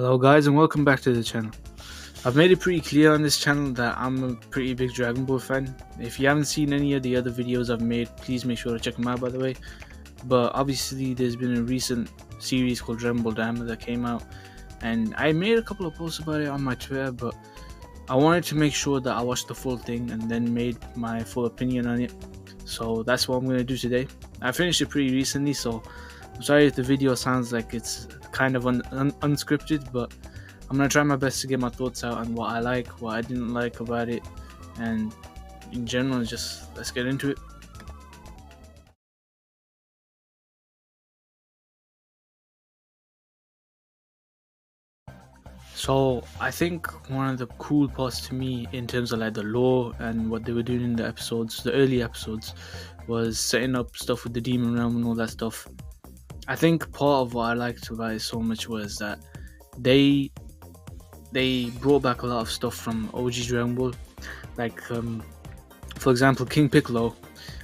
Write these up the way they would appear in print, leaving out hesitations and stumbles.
Hello guys and welcome back to the channel. I've made it pretty clear on this channel that I'm a pretty big Dragon Ball fan. If you haven't seen any of the other videos I've made, please make sure to check them out, by the way. But obviously there's been a recent series called Dragonball Daima that came out, and I made a couple of posts about it on my Twitter, but I wanted to make sure that I watched the full thing and then made my full opinion on it. So that's what I'm going to do today. I finished it pretty recently, so I'm sorry if the video sounds like it's kind of unscripted, but I'm going to try my best to get my thoughts out on what I like, what I didn't like about it, and in general, just let's get into it. So I think one of the cool parts to me in terms of like the lore and what they were doing in the episodes, the early episodes, was setting up stuff with the demon realm and all that stuff. I think part of what I liked about it so much was that they brought back a lot of stuff from OG Dragon Ball. Like for example, King Piccolo,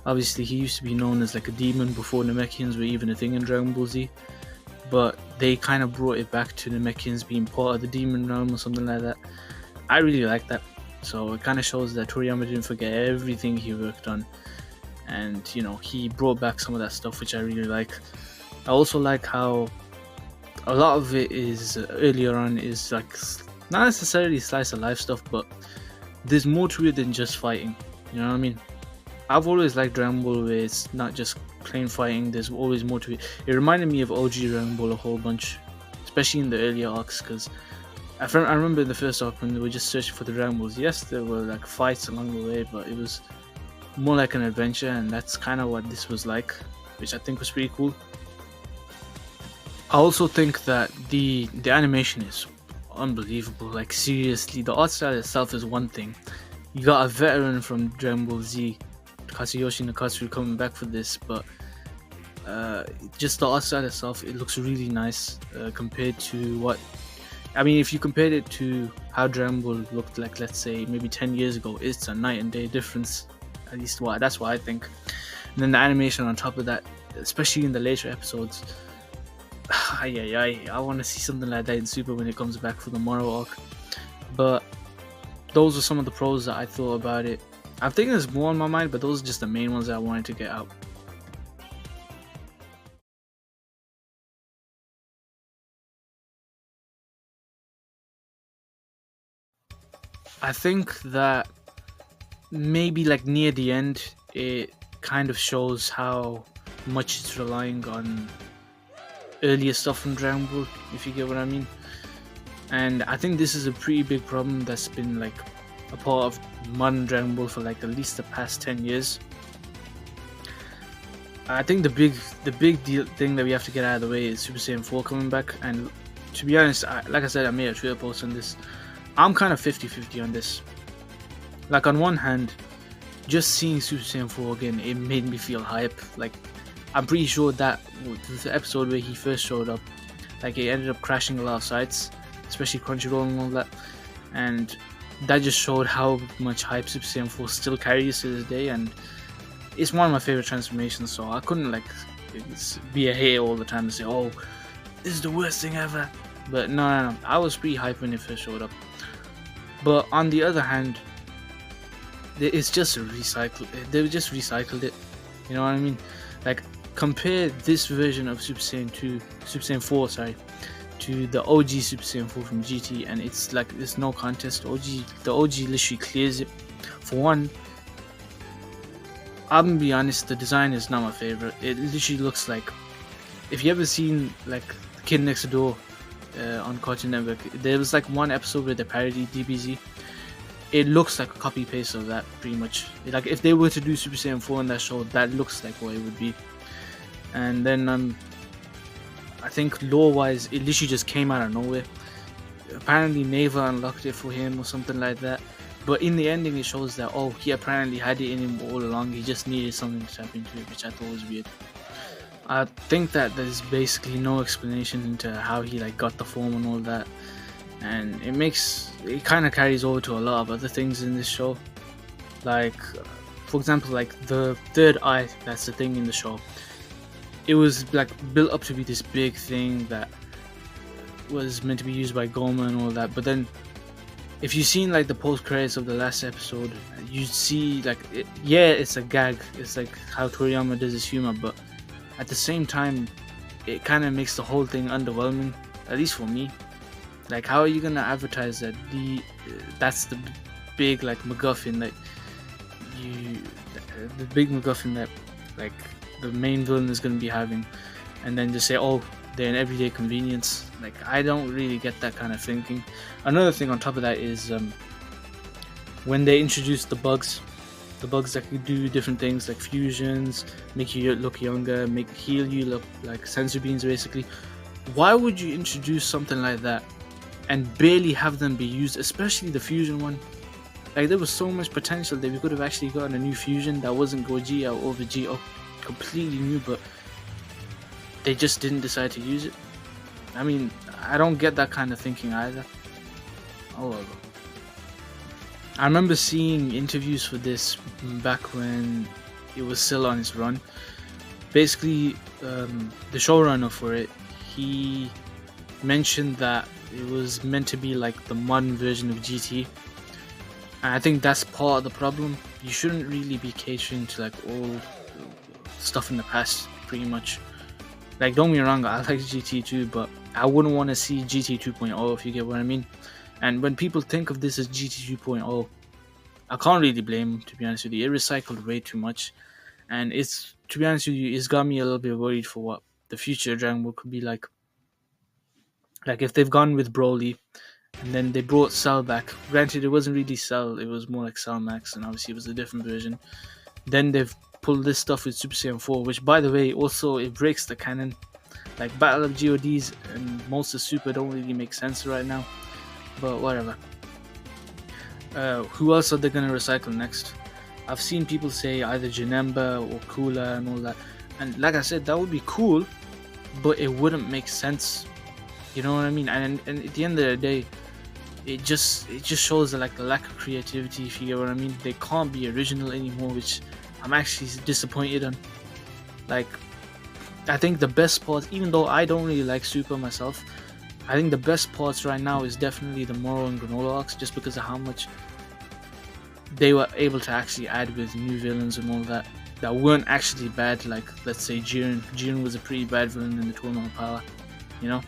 obviously he used to be known as like a demon before Namekians were even a thing in Dragon Ball Z, but they kind of brought it back to Namekians being part of the demon realm or something like that. I really like that. So it kind of shows that Toriyama didn't forget everything he worked on, and you know, he brought back some of that stuff, which I really like. I also like how a lot of it is earlier on is like not necessarily slice of life stuff, but there's more to it than just fighting. You know what I mean? I've always liked Dragon Ball where it's not just plain fighting, there's always more to it. It reminded me of OG Dragon Ball a whole bunch, especially in the earlier arcs, because I remember in the first arc when they were just searching for the Dragon Balls, yes, there were like fights along the way, but it was more like an adventure, and that's kind of what this was like, which I think was pretty cool. I also think that the animation is unbelievable. Like seriously, the art style itself is one thing. You got a veteran from Dragon Ball Z, Kazuyoshi Nakatsu, coming back for this, but just the art style itself, it looks really nice compared to what, I mean, if you compared it to how Dragon Ball looked like, let's say maybe 10 years ago, it's a night and day difference. At least that's what I think. And then the animation on top of that, especially in the later episodes, I want to see something like that in Super when it comes back for the Moro arc. But those are some of the pros that I thought about it. I think there's more on my mind, but those are just the main ones that I wanted to get out. I think that maybe like near the end, it kind of shows how much it's relying on earlier stuff from Dragon Ball, if you get what I mean. And I think this is a pretty big problem that's been like a part of modern Dragon Ball for like at least the past 10 years. I think the big thing that we have to get out of the way is Super Saiyan 4 coming back. And to be honest, like I said, I made a Twitter post on this. I'm kind of 50-50 on this. Like on one hand, just seeing Super Saiyan 4 again, it made me feel hype. Like I'm pretty sure that the episode where he first showed up, like it ended up crashing a lot of sites, especially Crunchyroll and all that, and that just showed how much hype Super Saiyan 4 still carries to this day, and it's one of my favorite transformations, so I couldn't like be a hater all the time and say, oh, this is the worst thing ever. But no, I was pretty hyped when it first showed up. But on the other hand, it's just a recycle. They just recycled it. You know what I mean? Like compare this version of Super Saiyan 4, to the OG Super Saiyan 4 from GT, and it's like there's no contest. The OG literally clears it. For one, I'm gonna be honest, the design is not my favorite. It literally looks like, if you ever seen like The Kid Next Door on Cartoon Network, there was like one episode where they parodied DBZ. It looks like a copy paste of that, pretty much. Like if they were to do Super Saiyan 4 in that show, that looks like what it would be. And then I think lore wise, it literally just came out of nowhere. Apparently Neva unlocked it for him or something like that, but in the ending it shows that, oh, he apparently had it in him all along, he just needed something to tap into it, which I thought was weird. I think that there's basically no explanation into how he like got the form and all that, and it kind of carries over to a lot of other things in this show. Like for example, like the third eye, that's the thing in the show, it was like built up to be this big thing that was meant to be used by Goma and all that, but then if you've seen like the post credits of the last episode, you see like it's a gag. It's like how Toriyama does his humor, but at the same time, it kind of makes the whole thing underwhelming. At least for me. Like, how are you gonna advertise that that's the big like MacGuffin that the big MacGuffin that like the main villain is gonna be having, and then just say, oh, they're an everyday convenience. Like, I don't really get that kind of thinking. Another thing on top of that is when they introduce the bugs that can do different things like fusions, make you look younger, heal you, look like sensor beams basically. Why would you introduce something like that and barely have them be used, especially the fusion one? Like, there was so much potential that we could have actually gotten a new fusion that wasn't Gogeta or Vegeta, completely new, but they just didn't decide to use it. I mean, I don't get that kind of thinking either. However, I remember seeing interviews for this back when it was still on its run. Basically, the showrunner for it, he mentioned that it was meant to be like the modern version of GT. And I think that's part of the problem. You shouldn't really be catering to like old stuff in the past, pretty much. Like, don't get me wrong, I like GT too, but I wouldn't want to see GT 2.0, if you get what I mean. And when people think of this as GT 2.0, I can't really blame them, to be honest with you. It recycled way too much, and to be honest with you, it's got me a little bit worried for what the future of Dragon Ball could be like. Like, if they've gone with Broly, and then they brought Cell back. Granted, it wasn't really Cell, it was more like Cell Max, and obviously it was a different version. Then they've pulled this stuff with Super Saiyan 4, which, by the way, also it breaks the canon. Like, Battle of GODs and most of Super don't really make sense right now, but whatever. Who else are they gonna recycle next? I've seen people say either Janemba or Kula and all that, and like I said, that would be cool, but it wouldn't make sense. You know what I mean? And at the end of the day, it just shows like the lack of creativity, if you get what I mean. They can't be original anymore, which I'm actually disappointed in. Like, I think the best parts, even though I don't really like Super myself, I think the best parts right now is definitely the Moro and Granola arcs, just because of how much they were able to actually add with new villains and all that weren't actually bad. Like, let's say Jiren. Jiren was a pretty bad villain in the Tournament of Power, you know?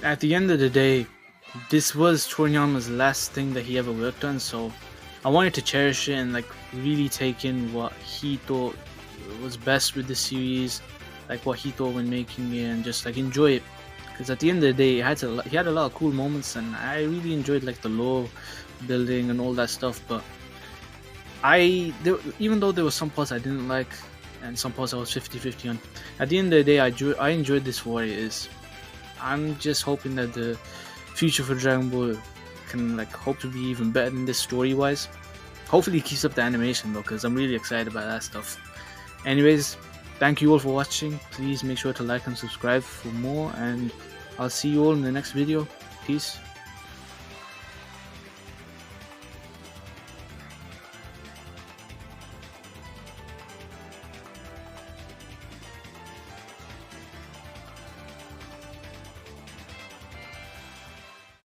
At the end of the day, this was Toriyama's last thing that he ever worked on, so I wanted to cherish it and like really take in what he thought was best with the series, like what he thought when making it, and just like enjoy it. Because at the end of the day, he had a lot of cool moments, and I really enjoyed like the lore building and all that stuff. But even though there were some parts I didn't like and some parts I was 50-50 on, at the end of the day, I enjoyed this for what it is. I'm just hoping that the future for Dragon Ball can like hope to be even better than this story wise. Hopefully it keeps up the animation though, because I'm really excited about that stuff. Anyways, thank you all for watching. Please make sure to like and subscribe for more, and I'll see you all in the next video. Peace.